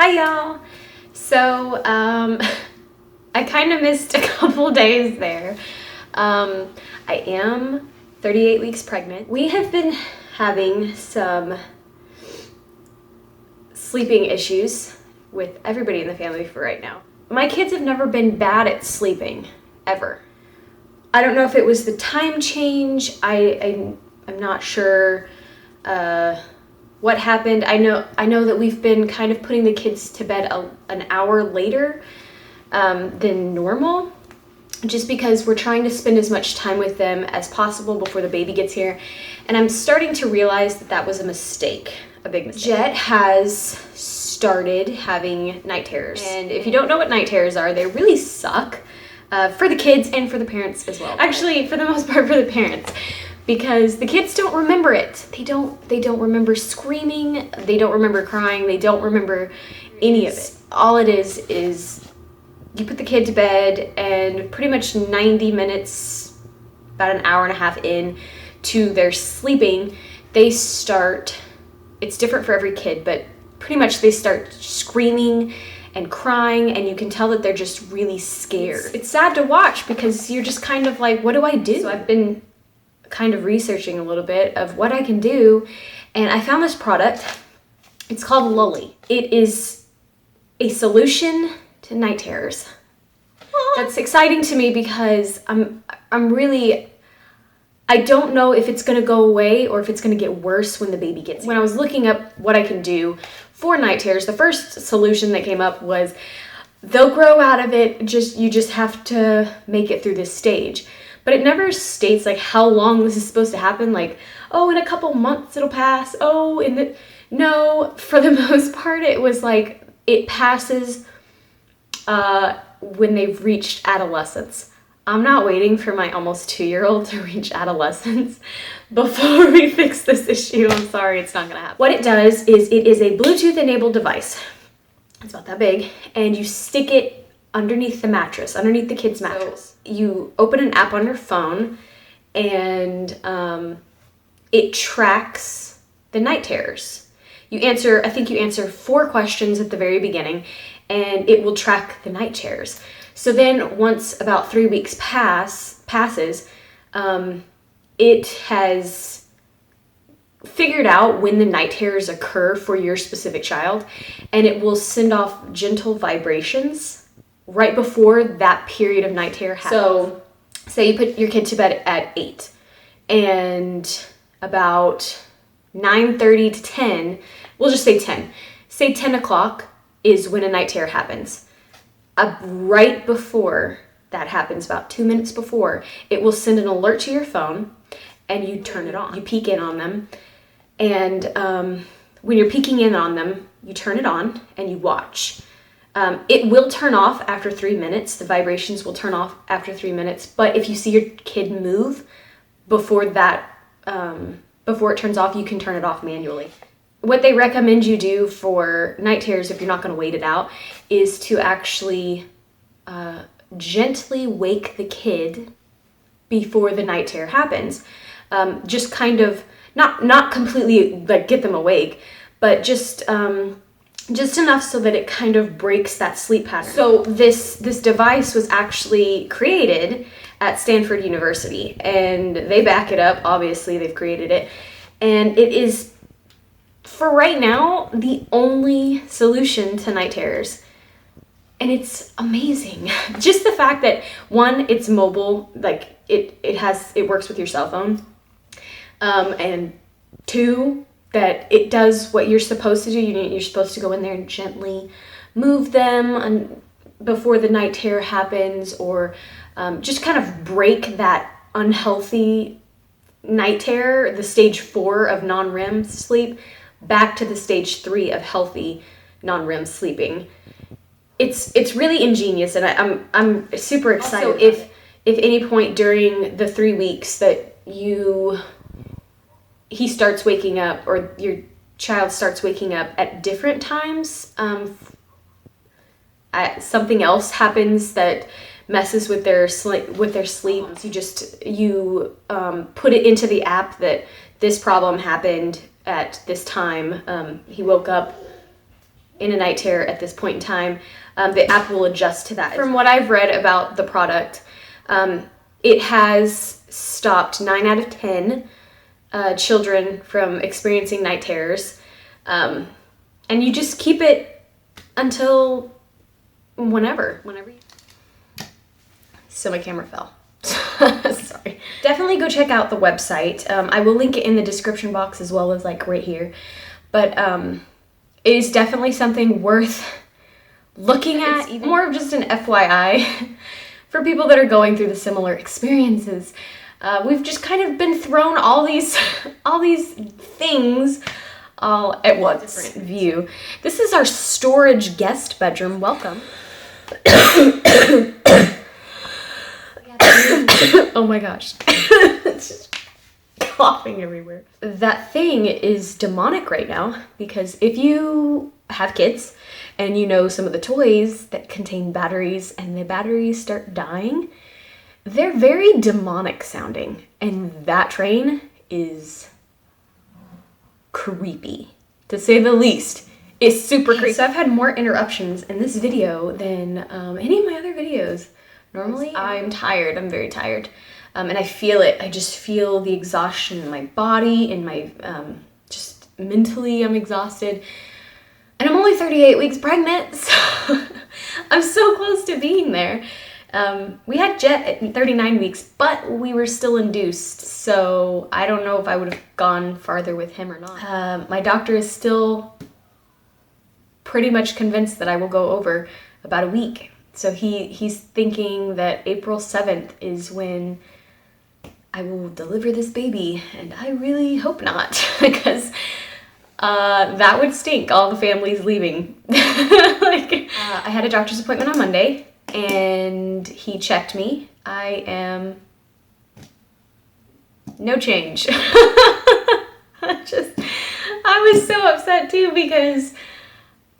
Hi y'all. So I kind of missed a couple days there. I am 38 weeks pregnant. We have been having some sleeping issues with everybody in the family for right now. My kids have never been bad at sleeping, ever. I don't know if it was the time change. I'm not sure what happened. I know that we've been kind of putting the kids to bed an hour later than normal, just because we're trying to spend as much time with them as possible before the baby gets here. And I'm starting to realize that that was a mistake, a big mistake. Jet has started having night terrors. And if you don't know what night terrors are, they really suck for the kids and for the parents as well. Actually, for the most part, for the parents. Because the kids don't remember it. They don't remember screaming, they don't remember crying, they don't remember any of it. All it is you put the kid to bed, and pretty much 90 minutes, about an hour and a half in to their sleeping, they start, it's different for every kid, but pretty much they start screaming and crying, and you can tell that they're just really scared. It's sad to watch because you're just kind of like, what do I do? So I've been kind of researching a little bit of what I can do, and I found this product. It's called Lully. It is a solution to night terrors. That's exciting to me because I don't know if it's gonna go away or if it's gonna get worse when the baby gets here. When I was looking up what I can do for night terrors, the first solution that came up was they'll grow out of it, you just have to make it through this stage. But it never states like how long this is supposed to happen, like, oh, in a couple months it'll pass, no, for the most part it was like it passes when they've reached adolescence. I'm not waiting for my almost 2-year-old to reach adolescence before we fix this issue. I'm sorry, it's not gonna happen. What it does is it is a Bluetooth enabled device. It's about that big, and you stick it underneath the mattress, underneath the kid's mattress. So you open an app on your phone, and it tracks the night terrors. I think you answer 4 questions at the very beginning, and it will track the night terrors. So then once about 3 weeks passes, it has figured out when the night terrors occur for your specific child, and it will send off gentle vibrations right before that period of night terror happens. So say you put your kid to bed at 8, and about 9:30 to 10, we'll just say 10. Say 10 o'clock is when a night terror happens. Right before that happens, about 2 minutes before, it will send an alert to your phone, and you turn it on. You peek in on them, and when you're peeking in on them, you turn it on and you watch. It will turn off after 3 minutes. The vibrations will turn off after 3 minutes. But if you see your kid move before it turns off, you can turn it off manually. What they recommend you do for night terrors, if you're not going to wait it out, is to actually gently wake the kid before the night terror happens. Just kind of, not completely like get them awake, but just enough so that it kind of breaks that sleep pattern. So this device was actually created at Stanford University, and they back it up. Obviously, they've created it, and it is, for right now, the only solution to night terrors. And it's amazing. Just the fact that, 1, it's mobile, like it works with your cell phone, and 2, that it does what you're supposed to do. You're supposed to go in there and gently move them before the night terror happens, or just kind of break that unhealthy night terror, the stage 4 of non-REM sleep, back to the stage 3 of healthy non-REM sleeping. It's really ingenious, and I'm super excited. Also, if any point during the 3 weeks that he starts waking up, or your child starts waking up at different times, something else happens that messes with their sleep. You put it into the app that this problem happened at this time. He woke up in a night terror at this point in time, the app will adjust to that. From what I've read about the product, it has stopped 9 out of 10 children from experiencing night terrors. And you just keep it until whenever you... So my camera fell. Sorry. Definitely go check out the website. I will link it in the description box as well as like right here. But it is definitely something worth looking at. It's more of just an FYI for people that are going through the similar experiences. We've just kind of been thrown all these things all at once. Different view. This is our storage guest bedroom. Welcome. Oh my gosh. It's just coughing everywhere. That thing is demonic right now because if you have kids and you know some of the toys that contain batteries and the batteries start dying, they're very demonic sounding, and that train is creepy, to say the least. It's super creepy. So I've had more interruptions in this video than any of my other videos. Normally, I'm tired. I'm very tired. And I feel it. I just feel the exhaustion in my body, in my, just mentally I'm exhausted. And I'm only 38 weeks pregnant, so I'm so close to being there. We had Jet at 39 weeks, but we were still induced, so I don't know if I would have gone farther with him or not. My doctor is still pretty much convinced that I will go over about a week. So he's thinking that April 7th is when I will deliver this baby, and I really hope not, because that would stink, all the families leaving. I had a doctor's appointment on Monday, and he checked me. I am no change. I was so upset too because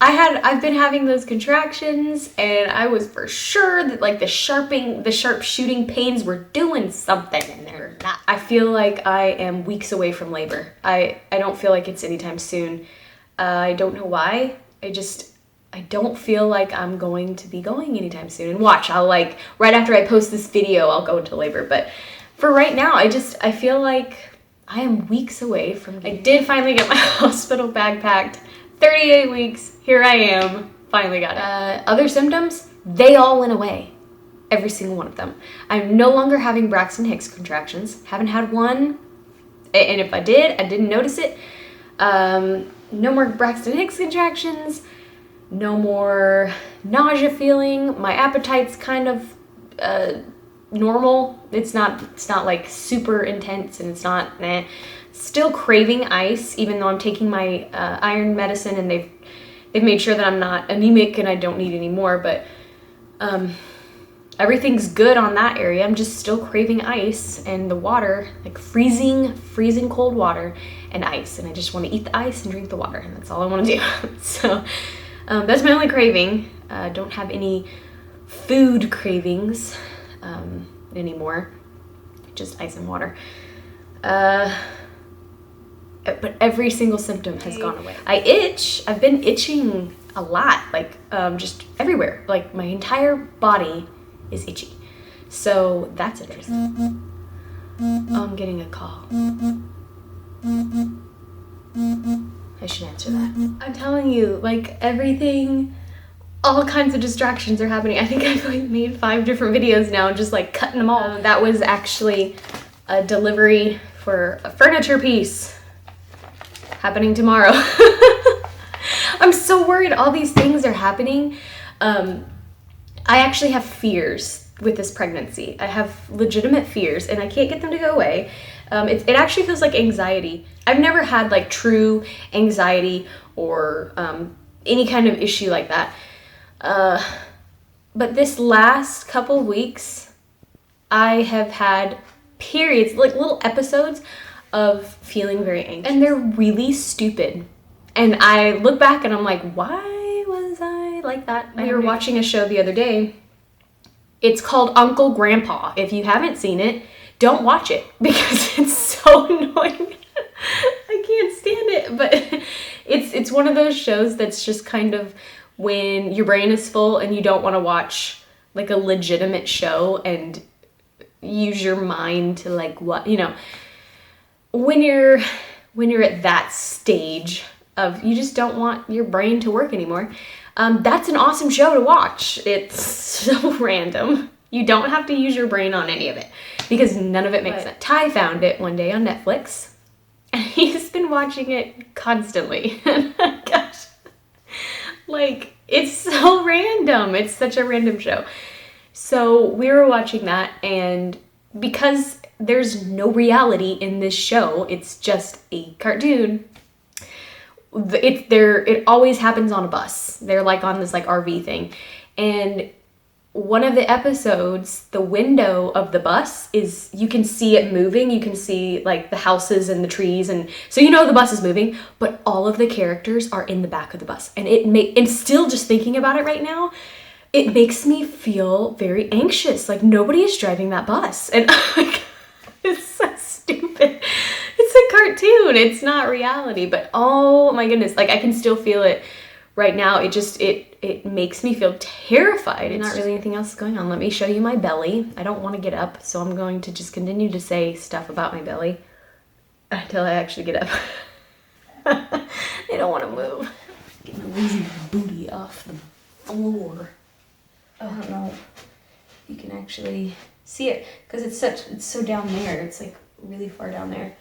I've been having those contractions, and I was for sure that like the sharp shooting pains were doing something, and they're not. I feel like I am weeks away from labor. I don't feel like it's anytime soon. I don't know why. I don't feel like I'm going to be going anytime soon. And watch, I'll like, right after I post this video, I'll go into labor. But for right now, I feel like I am weeks away from... I did finally get my hospital bag packed. 38 weeks, here I am, finally got it. Other symptoms, they all went away. Every single one of them. I'm no longer having Braxton Hicks contractions. Haven't had one, and if I did, I didn't notice it. No more Braxton Hicks contractions. No more nausea feeling. My appetite's kind of normal. It's not like super intense, and it's not Still craving ice, even though I'm taking my iron medicine, and they've made sure that I'm not anemic and I don't need any more, but everything's good on that area. I'm just still craving ice and the water, like freezing cold water and ice, and I just want to eat the ice and drink the water, and that's all I want to do. So that's my only craving. Don't have any food cravings anymore, just ice and water. But every single symptom has gone away. I itch. I've been itching a lot, like just everywhere. Like my entire body is itchy. So that's interesting. Oh, I'm getting a call. I should answer that. I'm telling you, like everything, all kinds of distractions are happening. I think I've like made 5 different videos now, just like cutting them all. That was actually a delivery for a furniture piece. Happening tomorrow. I'm so worried all these things are happening. I actually have fears with this pregnancy. I have legitimate fears, and I can't get them to go away. It actually feels like anxiety. I've never had like true anxiety or any kind of issue like that. But this last couple weeks, I have had periods, like little episodes of feeling very anxious, and they're really stupid, and I look back and I'm like, why was I like that? We were watching a show the other day. It's called Uncle Grandpa. If you haven't seen it, don't watch it because it's so annoying. I can't stand it, but it's it's one of those shows that's just kind of when your brain is full and you don't want to watch like a legitimate show and use your mind to like what, you know, when you're at that stage of you just don't want your brain to work anymore. That's an awesome show to watch. It's so random. You don't have to use your brain on any of it because none of it makes sense. Ty found it one day on Netflix and he's been watching it constantly. Gosh, like it's so random. It's such a random show. So we were watching that, and because there's no reality in this show, it's just a cartoon. It always happens on a bus. They're like on this like RV thing, and one of the episodes, the window of the bus is, you can see it moving. You can see like the houses and the trees, and so you know the bus is moving, but all of the characters are in the back of the bus. And and still just thinking about it right now, it makes me feel very anxious. Like nobody is driving that bus. And it's so stupid. It's a cartoon. It's not reality, but oh my goodness, like I can still feel it right now. It makes me feel terrified. It's not really anything else going on. Let me show you my belly. I don't want to get up, so I'm going to just continue to say stuff about my belly until I actually get up. I don't want to move. Get my lazy booty off the floor. I don't know if you can actually see it because it's so down there. It's like really far down there.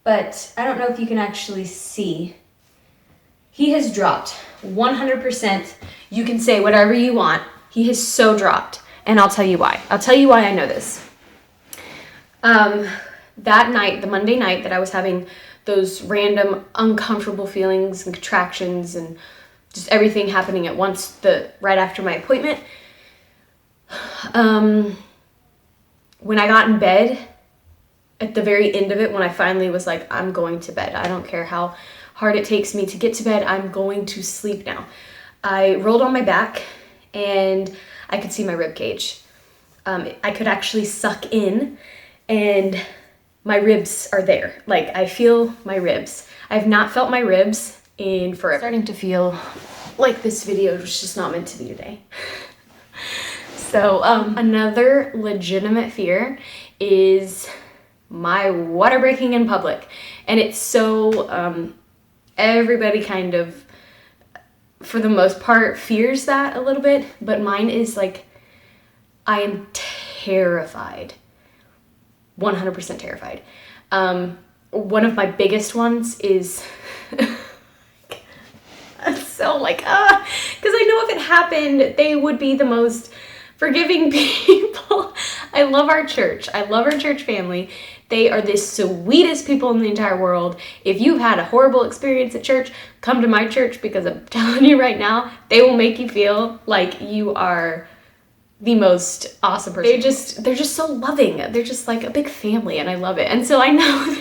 But I don't know if you can actually see. He has dropped 100%. You can say whatever you want. He has so dropped, and I'll tell you why. I'll tell you why I know this. That night, the Monday night that I was having those random uncomfortable feelings and contractions and just everything happening at once right after my appointment. When I got in bed, at the very end of it, when I finally was like, I'm going to bed. I don't care how hard it takes me to get to bed. I'm going to sleep now. I rolled on my back and I could see my rib cage. I could actually suck in and my ribs are there. Like I feel my ribs. I've not felt my ribs in forever. Starting to feel like this video was just not meant to be today. So another legitimate fear is my water breaking in public. And it's so, everybody kind of, for the most part, fears that a little bit, but mine is like, I am terrified, 100% terrified. One of my biggest ones is, I'm so like, because I know if it happened, they would be the most forgiving people. I love our church. I love our church family. They are the sweetest people in the entire world. If you've had a horrible experience at church, come to my church because I'm telling you right now, they will make you feel like you are the most awesome person. They're just so loving. They're just like a big family and I love it. And so I know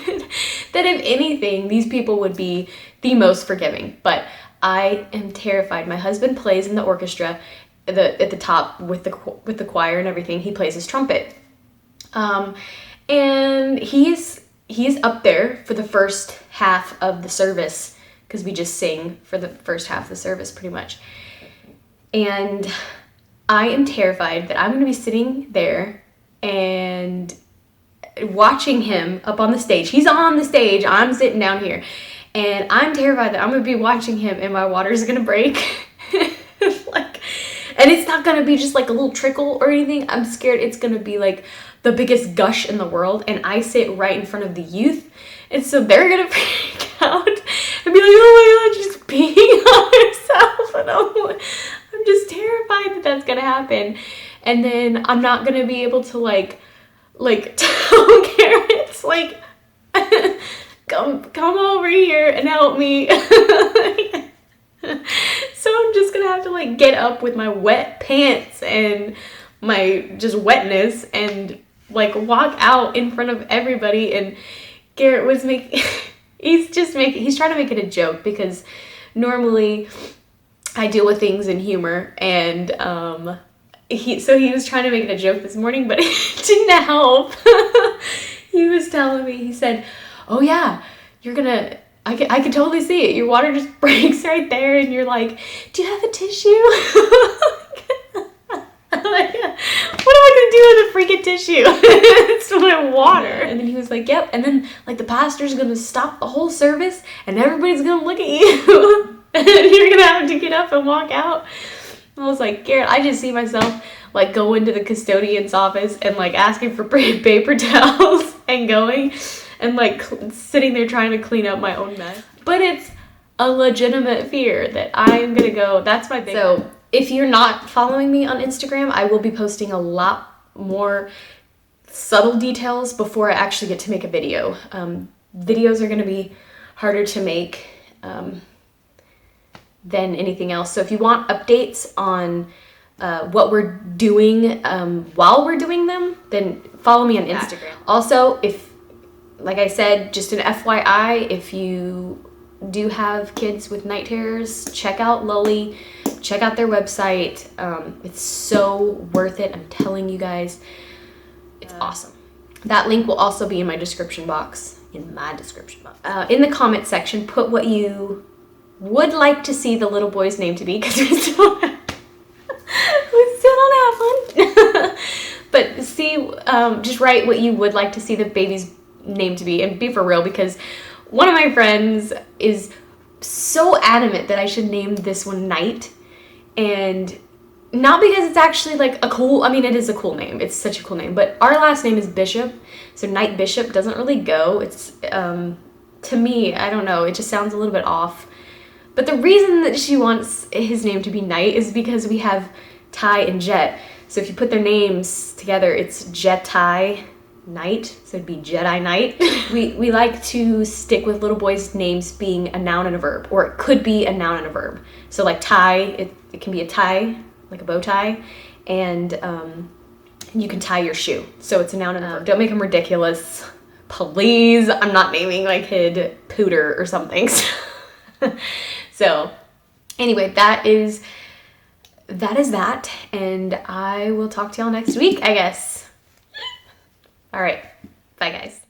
that if anything, these people would be the most forgiving, but I am terrified. My husband plays in the orchestra at the top with the choir and everything. He plays his trumpet. And he's up there for the first half of the service because we just sing for the first half of the service pretty much. And I am terrified that I'm going to be sitting there and watching him up on the stage. He's on the stage. I'm sitting down here. And I'm terrified that I'm going to be watching him and my water's going to break. And it's not going to be just like a little trickle or anything. I'm scared it's going to be like the biggest gush in the world. And I sit right in front of the youth. And so they're going to freak out and be like, oh my God, she's peeing on herself. And I'm just terrified that that's going to happen. And then I'm not going to be able to like tell Garrett's like, come over here and help me. So I'm just gonna have to like get up with my wet pants and my just wetness and like walk out in front of everybody. And Garrett was he's trying to make it a joke because normally I deal with things in humor, and he was trying to make it a joke this morning, but it didn't help. He was telling me, he said, oh yeah, I can totally see it. Your water just breaks right there and you're like, do you have a tissue? I'm like, what am I gonna do with a freaking tissue? It's my water. And then he was like, yep. And then like the pastor's gonna stop the whole service and everybody's gonna look at you and you're gonna have to get up and walk out. I was like, Garrett, I just see myself like going to the custodian's office and like asking for paper towels and going and like sitting there trying to clean up my own mess. But it's a legitimate fear that I am gonna go. That's my big. So if you're not following me on Instagram, I will be posting a lot more subtle details before I actually get to make a video. Videos are gonna be harder to make than anything else. So if you want updates on what we're doing while we're doing them, then follow me on Instagram. Also, if, like I said, just an FYI, if you do have kids with night terrors, check out Lully, check out their website. It's so worth it. I'm telling you guys, it's awesome. That link will also be in my description box. In the comment section, put what you would like to see the little boy's name to be, because we still don't have one. But see, just write what you would like to see the baby's name to be, and be for real, because one of my friends is so adamant that I should name this one Night, and not because it's actually like a cool, I mean it is a cool name, it's such a cool name, but our last name is Bishop, so Night Bishop doesn't really go. It's to me, I don't know, it just sounds a little bit off. But the reason that she wants his name to be Night is because we have Ty and Jet. So if you put their names together, it's Jedi Knight, so it'd be Jedi Knight. we like to stick with little boys' names being a noun and a verb, or it could be a noun and a verb. So like tie, it can be a tie, like a bow tie, and you can tie your shoe. So it's a noun and a verb. Don't make them ridiculous. Please, I'm not naming my kid Pooter or something. So anyway, that is that, and I will talk to y'all next week, I guess. All right, bye guys.